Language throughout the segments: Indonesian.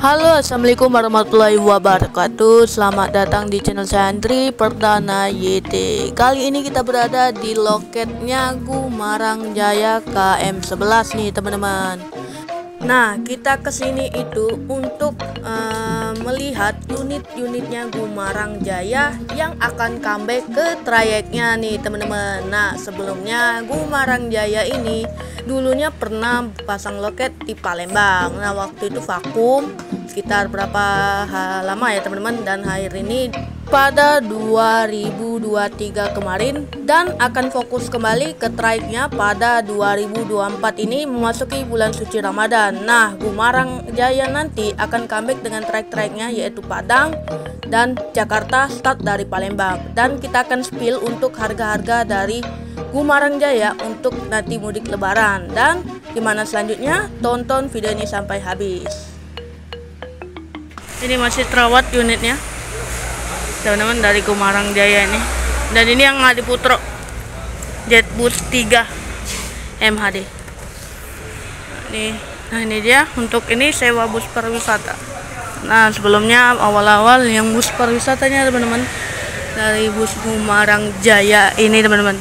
Halo, assalamualaikum warahmatullahi wabarakatuh. Selamat datang di channel saya Andri Perdana YT. Kali ini kita berada di loketnya Gumarang Jaya KM11 nih teman-teman. Nah, kita kesini itu untuk melihat unit-unitnya Gumarang Jaya yang akan comeback ke trayeknya nih teman-teman. Nah, sebelumnya Gumarang Jaya ini dulunya pernah pasang loket di Palembang. Nah, waktu itu vakum sekitar berapa lama ya teman-teman, dan akhir ini pada 2023 kemarin, dan akan fokus kembali ke trayeknya pada 2024 ini memasuki bulan suci Ramadan. Nah, Gumarang Jaya nanti akan comeback dengan trayek-trayeknya yaitu Padang dan Jakarta, start dari Palembang. Dan kita akan spill untuk harga-harga dari Gumarang Jaya untuk nanti mudik lebaran. Dan gimana selanjutnya? Tonton video ini sampai habis. Ini masih terawat unitnya teman-teman dari Gumarang Jaya ini. Dan ini yang Adi Putro Jetbus 3 MHD. Nah ini dia untuk ini sewa bus pariwisata. Nah sebelumnya awal-awal yang bus pariwisatanya teman-teman dari bus Gumarang Jaya ini teman-teman.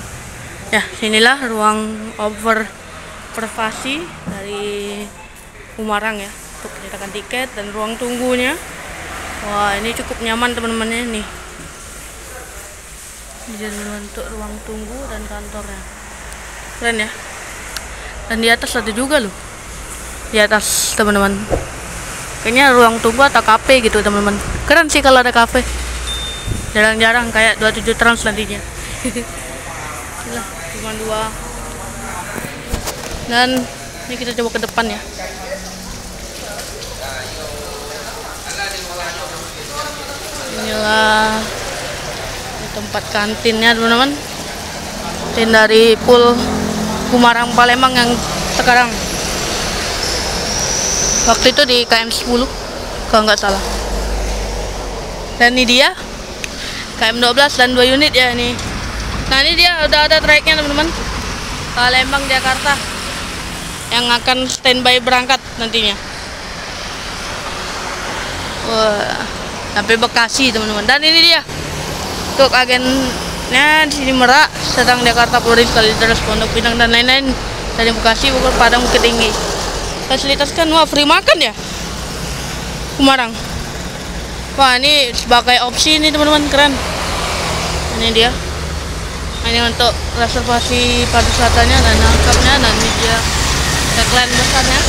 Ya, inilah ruang observasi dari Gumarang ya, untuk penyetakan tiket dan ruang tunggunya. Wah, ini cukup nyaman teman-teman nih. Ini teman-teman untuk ruang tunggu dan kantornya. Keren ya. Dan di atas ada juga loh. Di atas teman-teman. Kayaknya ruang tunggu atau kafe gitu teman-teman. Keren sih kalau ada kafe. Jarang-jarang kayak 27 Trans nantinya. Inilah cuma 2. Dan ini kita coba ke depan ya. Inilah tempat kantinnya teman-teman. Kantin dari pool Gumarang Palembang yang sekarang. Waktu itu di KM10 kalau nggak salah. Dan ini dia KM12 dan 2 unit ya ini. Nah ini dia udah ada trayeknya teman-teman, Palembang Jakarta yang akan standby berangkat nantinya. Wah, sampai Bekasi teman-teman. Dan ini dia untuk agennya di sini Merak, Sedang, Jakarta, Polres, Kalideres, Pondok Pinang dan lain-lain. Dari Bekasi, Bogor, Padang, Bukit Tinggi. Fasilitas kan wah free makan ya Gumarang. Wah ini sebagai opsi nih teman-teman, keren. Ini dia. Ini untuk reservasi pariwisatanya dan lengkapnya, dan ini dia tagline besarnya.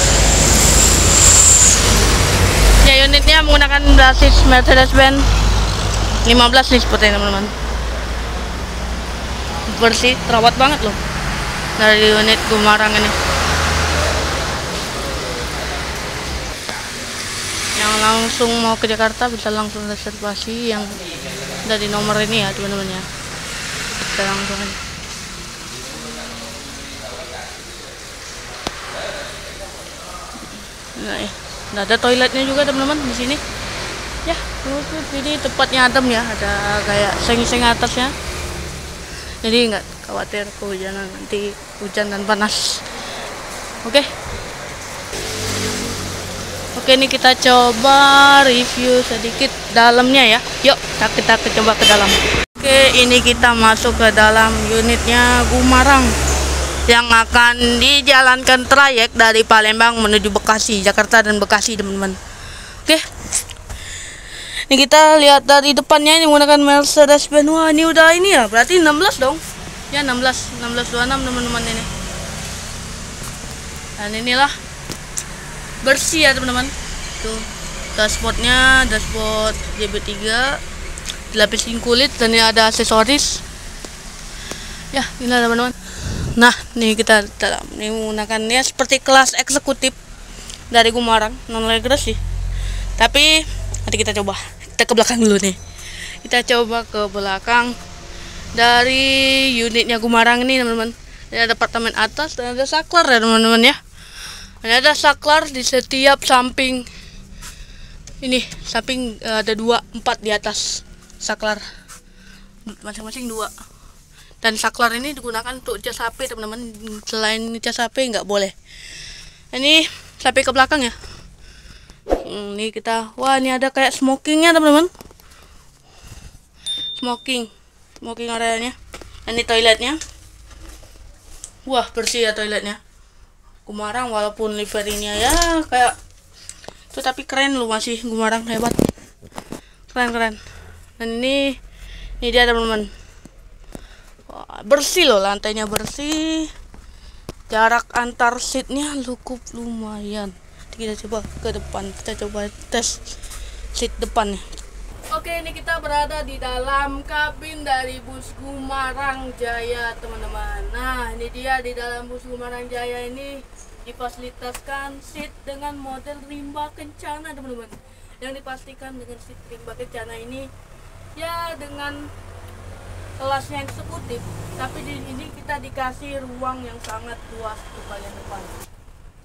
Ya, unitnya menggunakan basis Mercedes-Benz 15 nih seperti ini teman-teman. Bersih, terawat banget loh dari unit Gumarang ini. Yang langsung mau ke Jakarta bisa langsung reservasi yang dari nomor ini ya teman-teman ya. Kita langsung aja. Nah, ya. Ada toiletnya juga teman-teman di sini. Ya, ini tempatnya adem ya, ada kayak seng-seng atasnya. Jadi nggak khawatir kehujanan, nanti hujan dan panas. Oke. Oke, ini kita coba review sedikit dalamnya ya. Yuk, kita coba ke dalam. Oke, ini kita masuk ke dalam unitnya Gumarang yang akan dijalankan trayek dari Palembang menuju Bekasi, Jakarta dan Bekasi teman-teman. Oke. Ini kita lihat dari depannya, ini menggunakan Mercedes-Benz. Wah, ini udah ini ya, berarti 16 dong. Ya, 1626 teman-teman ini. Dan inilah bersih ya teman-teman. Tuh, dashboardnya, dashboard JB3 dilapisin kulit, dan ini ada aksesoris. Ya, ini teman-teman. Nah, nih kita dalam ini menggunakannya seperti kelas eksekutif dari Gumarang, non legras sih. Tapi nanti kita coba. Kita ke belakang dulu nih. Kita coba ke belakang dari unitnya Gumarang ini teman-teman. Ini ada apartemen atas dan ada saklar ya teman-teman ya. Ini ada saklar di setiap samping. Ini samping ada 2, 4 di atas saklar. Masing-masing 2. Dan saklar ini digunakan untuk cas HP teman-teman. Selain cas HP nggak boleh. Ini sampai ke belakang ya. Ini kita, wah ini ada kayak smokingnya teman-teman. Smoking areanya. Ini toiletnya. Wah bersih ya toiletnya. Gumarang walaupun liverinya ya kayak itu, tapi keren loh, masih Gumarang hebat. Keren. Dan ini dia teman-teman. Bersih loh, lantainya bersih. Jarak antar seatnya cukup lumayan. Kita coba ke depan, kita coba tes seat depannya. Oke, ini kita berada di dalam kabin dari bus Gumarang Jaya teman-teman. Nah ini dia, di dalam bus Gumarang Jaya ini difasilitaskan seat dengan model rimba kencana teman-teman. Yang dipastikan dengan seat rimba kencana ini ya dengan kelasnya eksekutif, tapi di sini kita dikasih ruang yang sangat luas untuk bagian depan.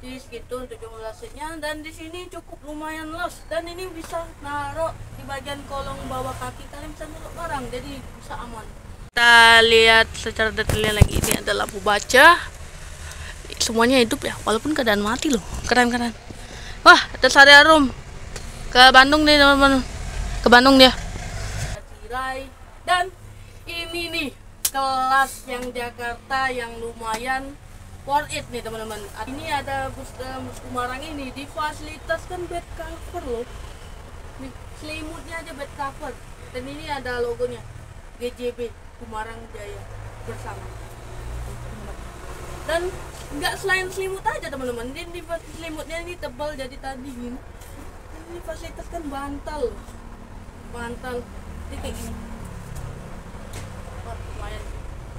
Jadi segitu 17 seatnya, dan di sini cukup lumayan luas, dan ini bisa naruh di bagian kolong bawah kaki, kalian bisa naruh barang, jadi bisa aman. Kita lihat secara detailnya lagi, ini ada lampu baca, semuanya hidup ya, walaupun keadaan mati loh, keren. Wah, ada area room ke Bandung nih teman-teman, ke Bandung dia. Tirai, dan ini nih kelas yang Jakarta yang lumayan worth it nih teman-teman. Ini ada bus Gumarang ini difasilitaskan bed cover loh. Nih, selimutnya aja bed cover. Dan ini ada logonya GJB Gumarang Jaya bersama. Dan nggak selain selimut aja teman-teman, ini selimutnya ini tebal jadi tadi gini. Ini difasilitaskan bantal ini kayak gini. Lumayan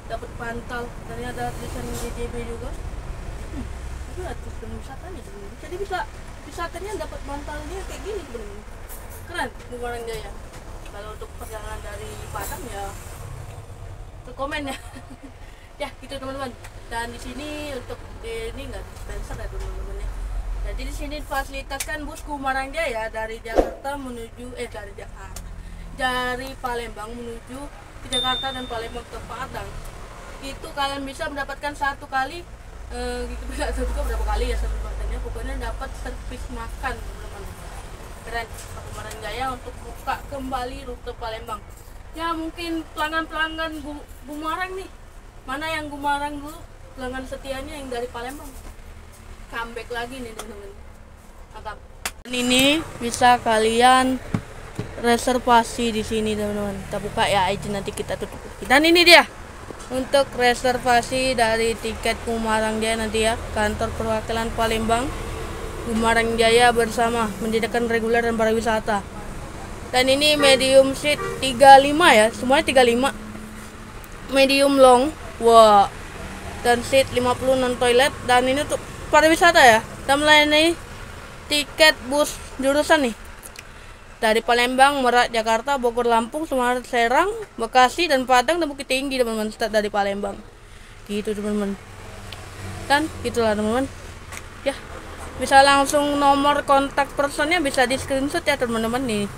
dapat bantal, dan ini ada tulisan GJB juga. Itu ada tulisan wisatanya teman-teman. Jadi bisa wisatanya dapat bantalnya kayak gini teman-teman. Keren Gumarang Jaya. Kalau untuk perjalanan dari Padang ya ke komen ya. Ya gitu teman-teman. Dan di sini untuk ini enggak dispenser ya teman-teman ya. Jadi di sini fasilitaskan bus Gumarang Jaya dari Jakarta menuju dari Palembang menuju ke Jakarta dan Palembang ke Padang. Itu kalian bisa mendapatkan satu kali gitu, nggak tahu juga berapa kali ya servisnya, pokoknya dapat servis makan teman-teman. Keren Gumarang Jaya untuk buka kembali rute Palembang. Ya mungkin pelanggan Gumarang nih, mana yang Gumarang dulu pelanggan setianya yang dari Palembang, comeback lagi nih teman-teman, mantap. Dan ini bisa kalian reservasi di sini teman-teman. Kita buka ya aja, nanti kita tutup. Dan ini dia untuk reservasi dari tiket Gumarang Jaya nanti ya, kantor perwakilan Palembang Gumarang Jaya bersama menyediakan reguler dan pariwisata. Dan ini medium seat 35 ya, semuanya 35. Medium long, wah. Dan seat 50 non toilet, dan ini untuk pariwisata ya. Dan melayani tiket bus jurusan nih. Dari Palembang, Merak, Jakarta, Bogor, Lampung, Semarang, Serang, Bekasi, dan Padang, dan Bukit Tinggi teman-teman. Start dari Palembang. Gitu teman-teman. Dan gitulah teman-teman. Ya, bisa langsung nomor kontak personnya bisa di screenshot ya teman-teman nih.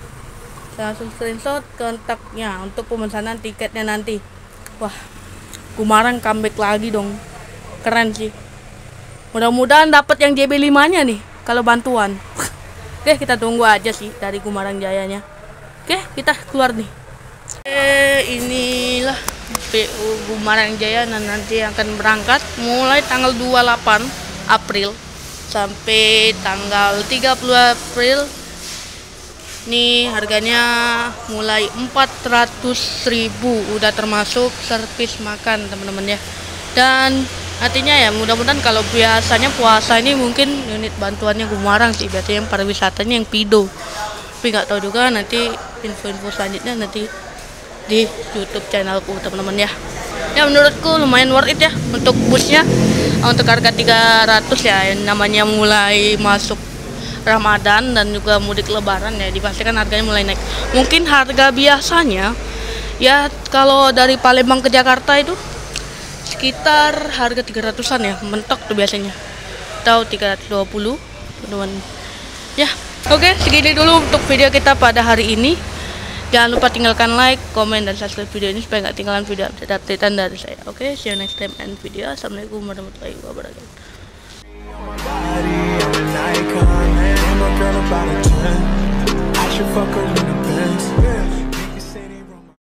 Bisa langsung screenshot kontaknya untuk pemesanan tiketnya nanti. Wah, Gumarang comeback lagi dong. Keren sih. Mudah-mudahan dapat yang JB5-nya nih kalau bantuan. Oke, kita tunggu aja sih dari Gumarang Jayanya. Oke, kita keluar nih. Inilah PU Gumarang Jaya, dan nanti akan berangkat mulai tanggal 28 April sampai tanggal 30 April. Nih harganya mulai 400.000, udah termasuk servis makan teman-teman ya. Dan artinya ya mudah-mudahan, kalau biasanya puasa ini mungkin unit bantuannya Gumarang sih, biasanya yang pariwisatanya yang Pido, tapi nggak tahu juga, nanti info-info selanjutnya nanti di YouTube channelku teman-teman ya. Ya menurutku lumayan worth it ya untuk busnya, untuk harga 300 ya, yang namanya mulai masuk Ramadan dan juga mudik Lebaran ya, dipastikan harganya mulai naik. Mungkin harga biasanya ya kalau dari Palembang ke Jakarta itu sekitar harga 300-an ya, mentok tuh biasanya, atau 320 teman-teman ya. Oke, segini dulu untuk video kita pada hari ini. Jangan lupa tinggalkan like, komen, dan subscribe video ini supaya nggak ketinggalan video update-updatean dari saya. Oke, see you next time and video. Assalamualaikum warahmatullahi wabarakatuh. I should fuck her in the Benz.